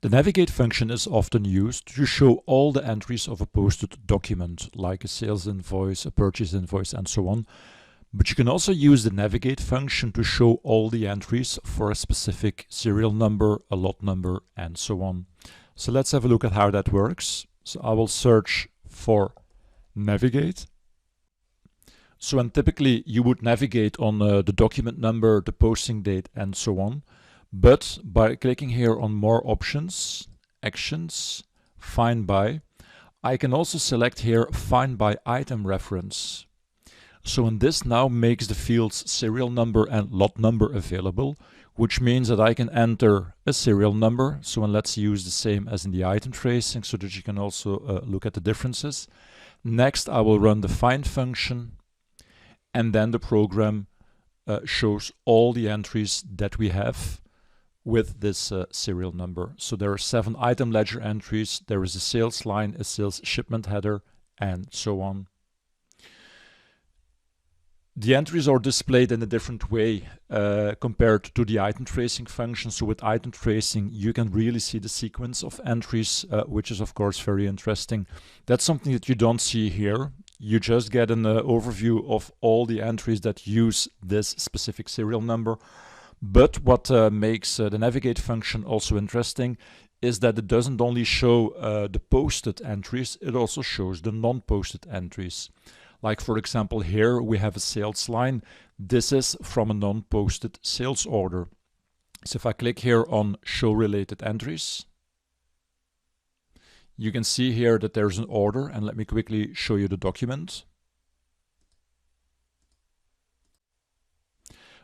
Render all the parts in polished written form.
The navigate function is often used to show all the entries of a posted document, like a sales invoice, a purchase invoice, and so on. But you can also use the navigate function to show all the entries for a specific serial number, a lot number, and so on. So let's have a look at how that works. So I will search for navigate. So and typically you would navigate on the document number, the posting date, and so on. But by clicking here on more options, actions, find by, I can also select here find by item reference. So and this now makes the fields serial number and lot number available, which means that I can enter a serial number. So and let's use the same as in the item tracing so that you can also look at the differences. Next, I will run the find function, and then the program shows all the entries that we have with this serial number. So there are 7 item ledger entries, there is a sales line, a sales shipment header, and so on. The entries are displayed in a different way compared to the item tracing function. So with item tracing, you can really see the sequence of entries, which is of course very interesting. That's something that you don't see here. You just get an overview of all the entries that use this specific serial number. But what makes the navigate function also interesting is that it doesn't only show the posted entries, it also shows the non-posted entries. Like for example here we have a sales line. This is from a non-posted sales order. So if I click here on show related entries, you can see here that there's an order, and let me quickly show you the document.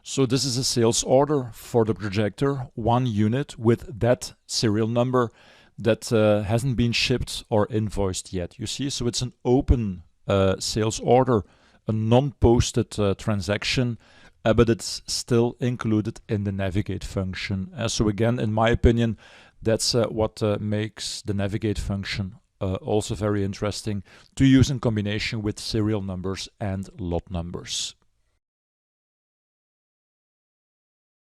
So this is a sales order for the projector, 1 unit with that serial number that hasn't been shipped or invoiced yet. You see, so it's an open sales order, a non-posted transaction, but it's still included in the navigate function. So again, in my opinion, that's what makes the navigate function also very interesting to use in combination with serial numbers and lot numbers.